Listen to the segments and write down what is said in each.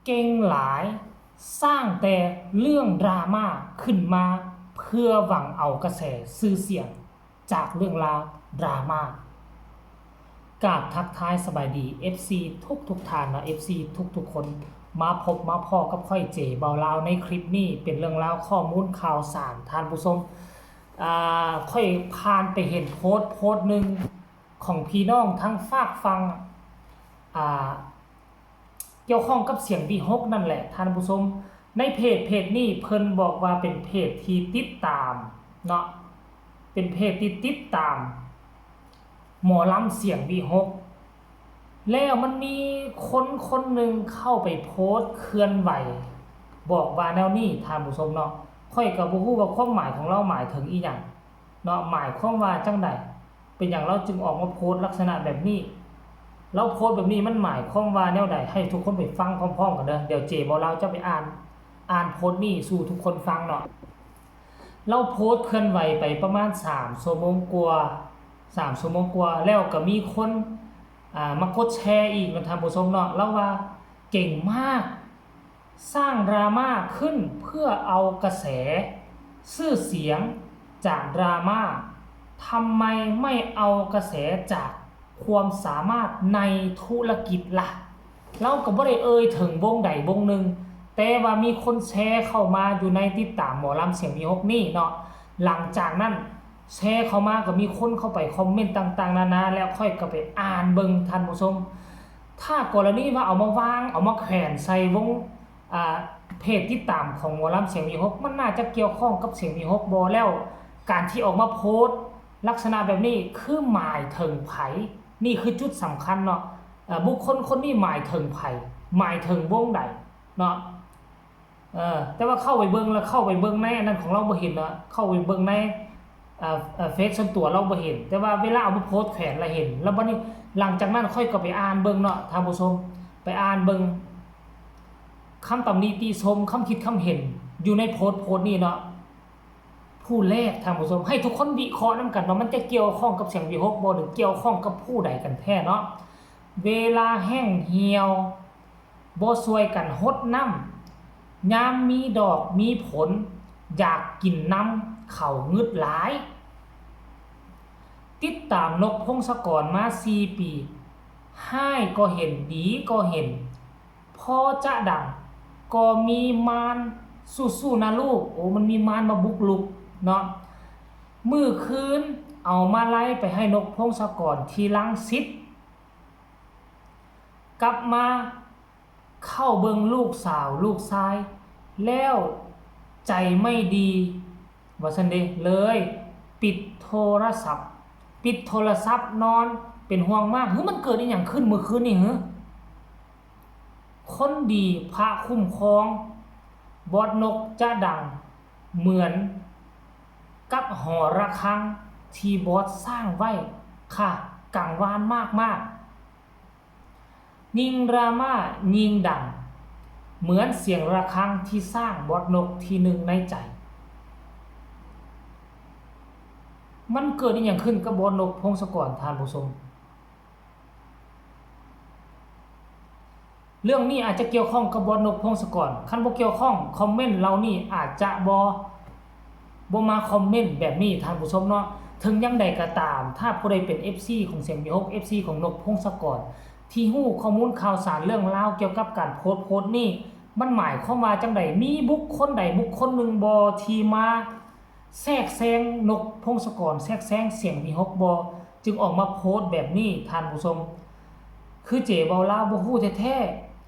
เก่งหลายสร้างแต่เรื่องดราม่าขึ้นมาเพื่อหวังเอากระแสชื่อเสียงจากเรื่องราวดราม่ากราบทักทายสบายดี FC ทุกท่านนะ FC ทุกคนมาพบมาพ่อกับค่อยเจเบาลาวในคลิปนี้เป็นเรื่องราวข้อมูลข่าวสารท่านผู้ชมค่อยผ่านไปเห็นโพสต์หนึ่งของพี่น้องทั้งฝากฟังเกี่ยวข้องกับเสียงวีฮกนั่นแหละท่านผู้ชมในเพจนี้เพิ่นบอกว่าเป็นเพจที่ติดตามเนาะเป็นเพจที่ติดตามหมอลำเสียงวีฮกแล้วมันมีคนหนึ่งเข้าไปโพสต์เคลื่อนไหวบอกว่าแนวนี้ท่านผู้ชมเนาะค่อยก็บ่ฮู้ว่าความหมายของเราหมายถึงอีหยังเนาะหมายความว่าจังใดเป็นอย่างเราจึงออกมาโพสต์ลักษณะแบบนี้เราโพสต์แบบนี้มันหมายความว่าแนวใดให้ทุกคนไปฟังพร้อมๆกันเด้อเดี๋ยวเจบ่เราจะไปอ่านโพสต์นี้สู่ทุกคนฟังเนาะเราโพสต์เคลื่อนไหวไปประมาณ3ชั่วโมงกว่าแล้วก็มีคนมากดแชร์อีกนะท่านผู้ชมเนาะแล้วว่าเก่งมากสร้างดราม่าขึ้นเพื่อเอากระแสชื่อเสียงจากดราม่าทำไมไม่เอากระแสจากความสามารถในธุรกิจล่ะเราก็บ่ได้ถึงวงใดวงหนึ่งแต่ว่ามีคนแชร์เข้ามาอยู่ในติดตามหมอลำเสียงวีฮกนี่เนาะหลังจากนั้นแชร์เข้ามาก็มีคนเข้าไปคอมเมนต์ต่างๆนานาแล้วค่อยก็ไปอ่านเบิ่งท่านผู้ชมถ้ากรณีว่าเอามาวางเอามาแขวนใส่วงเพจติดตามของหมอลำเสียงวีฮกมันน่าจะเกี่ยวข้องกับเสียงวีฮกบ่แล้วการที่ออกมาโพสต์ลักษณะแบบนี้คือหมายถึงไผนี่คือจุดสำคัญเนาะบุคคลคนนี้หมายถึงไผหมายถึงวงใดเนาะแต่ว่าเข้าไปเบิ่งแล้วเข้าไปเบิ่งในอันนั้นของเราบ่เห็นเนาะเข้าไปเบิ่งในเฟซส่วนตัวเราบ่เห็นแต่ว่าเวลาเอามาโพสต์แขวนเราเห็นแล้วบัดนี้หลังจากนั้นค่อยก็ไปอ่านเบิ่งเนาะท่านผู้ชมไปอ่านเบิ่งคำตำหนิติชมคำคิดคำเห็นอยู่ในโพสต์นี้เนาะผู้แรกท่านผู้ชมให้ทุกคนวิเคราะห์นำกันว่ามันจะเกี่ยวข้องกับเสียงวีฮกบ่หรือเกี่ยวข้องกับผู้ใดกันแท้เนาะเวลาแห้งเหี่ยวบ่ช่วยกันรดน้ำยามมีดอกมีผลอยากกินน้ำเข้างึดหลายติดตามนกพงศกรมา4 ปีให้ก็เห็นดีก็เห็นพอจะดังก็มีมารสู้ๆนะลูกโอ้มันมีมารมาบุกลุกเนาะมื้อคืนเอามาไล่ไปให้นกพงศกรที่รังสิตกลับมาเข้าเบิ่งลูกสาวลูกชายแล้วใจไม่ดีว่าซั่นเด้เลยปิดโทรศัพท์นอนเป็นห่วงมากมันเกิดอีหยังขึ้นเมื่อคืนนี่คนดีพระคุ้มครองบอดนกจะดังเหมือนกับหอระฆังที่บอสสร้างไว้ค่ะกังวานมากยิงดราม่ายิงดังเหมือนเสียงระฆังที่สร้างบอดนกทีหนึ่งในใจมันเกิดอีหยังขึ้นกับบอดนกพงศกรท่านผู้ชมเรื่องนี้อาจจะเกี่ยวข้องกับบอดนกพงศกรคันบ่เกี่ยวข้องคอมเมนต์เรานี่อาจจะบ่มาคอมเมนต์แบบนี้ท่านผู้ชมเนาะถึงยังใดก็ตามถ้าผู้ใดเป็น FC ของเสียงวีฮก FC ของนกพงศกรที่ฮู้ข้อมูลข่าวสารเรื่องราวเกี่ยวกับการโพสต์นี่มันหมายความว่าจังไดมีบุคคลใดบุคคลหนึ่งบ่ที่มาแทรกแซงนกพงศกรแทรกแซงเสียงวีฮกบ่จึงออกมาโพสต์แบบนี้ท่านผู้ชมคือเจ๋เว้าลาวบ่ฮู้แท้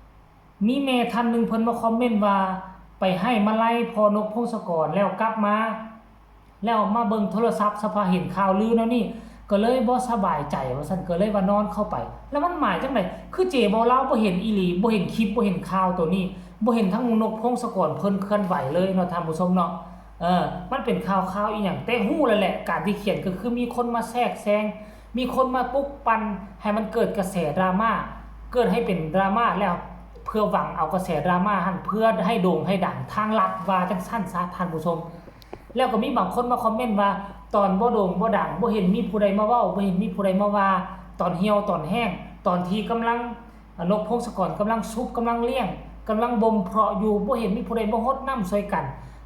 ๆมีแม่ท่านนึงเพิ่นมาคอมเมนต์ว่าไปให้มาไล่พอนกพงศกรแล้วกลับมาแล้วมาเบิ่งโทรศัพท์สภาเห็นข่าวลือแล้วนี่ก็เลยบ่สบายใจว่าซั่นก็เลยว่านอนเข้าไปแล้วมันหมายจังไดคือเจ๋เว้าลาวบ่เห็นอีหลีบ่เห็นคลิปบ่เห็นข่าวตัวนี้บ่เห็นทั้งนกพงศกรเพิ่นเคลื่อนไหวเลยเนาะท่านผู้ชมเนาะมันเป็นข่าวอีหยังแต่ฮู้แล้วแหละการที่เขียนก็คือมีคนมาแทรกแซงมีคนมาปลุกปั่นให้มันเกิดกระแสดราม่าเกิดให้เป็นดราม่าแล้วเพื่อหวังเอากระแสดราม่าหั่นเพื่อให้โด่งให้ดังทางลัดว่าจังซั่นซะท่านผู้ชมแล้วก็มีบางคนมาคอมเมนต์ว่าตอนบ่โด่งบ่ดังบ่เห็นมีผู้ใดมาเว้าบ่เห็นมีผู้ใดมาว่าตอนเหี่ยวตอนแห้งตอนที่กำลังนกพงศกรกำลังซุบกำลังเลี้ยง กำลังบ่มเพาะอยู่บ่เห็นมีผู้ใดมาฮดน้ำช่วยกัน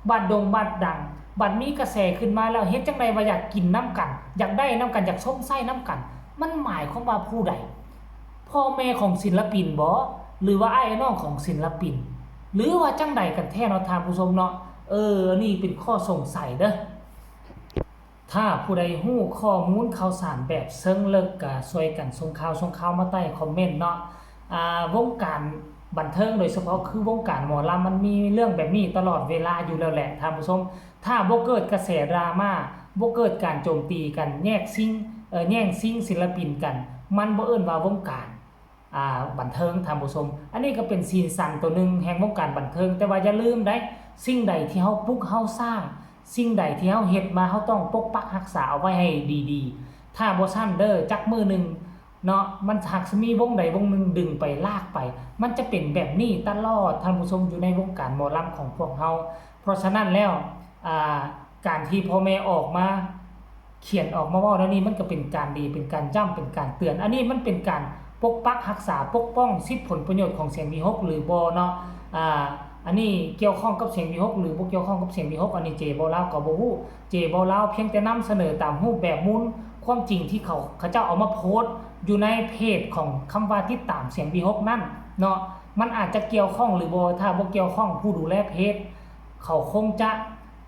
บ้านดงบ้านดังบัดมีกระแสขึ้นมาแล้วเฮ็ดจังไดว่าอยากกินน้ำกันอยากได้น้ำกันอยากส้มไส้น้ำกันมันหมายความว่าผู้ใดพ่อแม่ของศิลปินบ่หรือว่าอ้ายน้องของศิลปินหรือว่าจังใดกันแท้เนาะท่านผู้ชมเนาะนี่เป็นข้อสงสัยเด้อถ้าผู้ใดฮู้ข้อมูลข่าวสารแบบเชิงลึกก็ช่วยกันส่งข่าวมาใต้คอมเมนต์เนาะวงการบันเทิงโดยเฉพาะคือวงการหมอลำมันมีเรื่องแบบนี้ตลอดเวลาอยู่แล้วแหละท่านผู้ชมถ้าบ่เกิดกระแสดราม่าบ่เกิดการโจมตีกันแย่งชิงศิลปินกันมันบ่เอิ้นว่าวงการบันเทิงท่านผู้ชมอันนี้ก็เป็นซีนสันตัวนึงแห่งวงการบันเทิงแต่ว่าอย่าลืมได้สิ่งใดที่เฮาปลุกเฮาสร้างสิ่งใดที่เฮาเฮ็ดมาเฮาต้องปกปักรักษาเอาไว้ให้ดีๆถ้าบ่ซั่นเด้อจักมื้อนึงเนาะมันหากสิมีวงใดวงหนึงดึงไปลากไปมันจะเป็นแบบนี้ตลอดท่านผู้ชมอยู่ในวงการหมอลำของพวกเฮาเพราะฉะนั้นแล้วการที่พ่อแม่ออกมาเขียนออกมาเว้าแล้วนี่มันก็เป็นการดีเป็นการย้ำเป็นการเตือนอันนี้มันเป็นการปกปักรักษาปกป้องสิทธิผลประโยชน์ของเสียงมีฮกหรือบ่เนาะอันนี้เกี่ยวข้องกับเสียงมีฮกหรือบ่เกี่ยวข้องกับเสียงมีฮกอันนี้เจบ่ลาวก็บ่ฮู้เจบ่ลาวเพียงแต่นำเสนอตามรูปแบบมูลความจริงที่เขาเจ้าเอามาโพสต์อยู่ในเพจของคำว่าติดตามเสียงมีฮกนั่นเนาะมันอาจจะเกี่ยวข้องหรือบ่ถ้าบ่เกี่ยวข้องผู้ดูแลเพจเขาคงจะ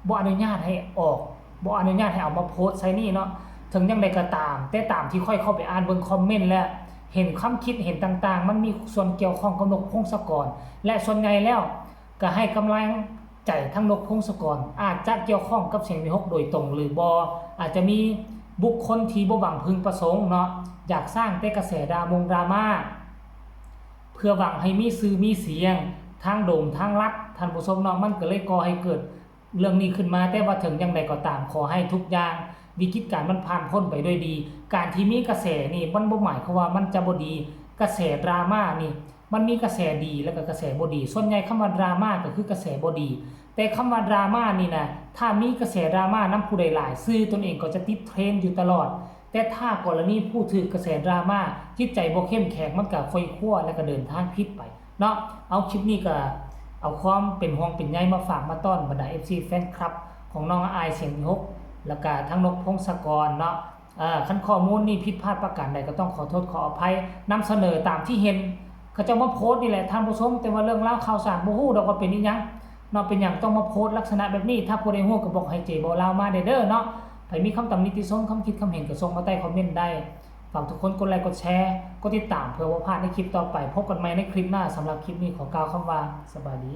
บ่อนุญาตให้ออกบ่อนุญาตให้เอามาโพสต์ใส่นี่เนาะถึงจังไดก็ตามแต่ตามที่ค่อยเข้าไปอ่านเบิ่งคอมเมนต์แล้วเห็นความคิดเห็นต่างๆมันมีส่วนเกี่ยวข้องกับนกพงศกรและส่วนใหญ่แล้วก็ให้กำลังใจทั้งนกพงศกรอาจจะเกี่ยวข้องกับเสียงมีฮกโดยตรงหรือบ่อาจจะมีบุคคลที่บ่หวังพึงประสงค์เนาะอยากสร้างแต่กระแสดราม่าเพื่อหวังให้มีชื่อมีเสียงทางโด่งทางรัฐท่านผู้ชมเนาะมันก็เลยก่อให้เกิดเรื่องนี้ขึ้นมาแต่ว่าถึงอย่างใดก็ตามขอให้ทุกอย่างวิกฤตการณ์มันผ่านพ้นไปด้วยดีการที่มีกระแสนี่มันบ่หมายความว่ามันจะบ่ดีกระแสดราม่านี่มันมีกระแสดีแล้วก็กระแสบ่ดีส่วนใหญ่คำว่าดราม่าก็คือกระแสบ่ดีแต่คำว่าดราม่านี่นะถ้ามีกระแสดราม่านำผู้ใดหลายซื่อตนเองก็จะติดเทรนด์อยู่ตลอดแต่ถ้ากรณีผู้ถือกระแสดราม่าจิตใจบ่เข้มแข็งมันก็ค่อยคั่วแล้วก็เดินทางผิดไปเนาะเอาคลิปนี้ก็เอาความเป็นห่วงเป็นใยมาฝากมาต้อนบรรดา FC แฟนคลับของน้องอายเสียงมีฮกแล้วก็ทั้งนกพงศกรเนาะคันข้อมูลนี่ผิดพลาดประการใดก็ต้องขอโทษขออภัยนำเสนอตามที่เห็นเขาจะมาโพสต์นี่แหละท่านผู้ชมแต่ว่าเรื่องราวข่าวสารบ่ฮู้ดอกว่าเป็นอีหยังเนาะเป็นหยังต้องมาโพสต์ลักษณะแบบนี้ถ้าผู้ใดฮู้ก็บอกให้เจบ่ลาวมาเด้อเนาะใครมีคำตำหนิติชมคำคิดคำเห็นก็ส่งมาใต้คอมเมนต์ได้ฝากทุกคนกดไลค์กดแชร์กดติดตามเพื่อบ่พลาดในคลิปต่อไปพบกันใหม่ในคลิปหน้าสำหรับคลิปนี้ขอกล่าวคำว่าสวัสดี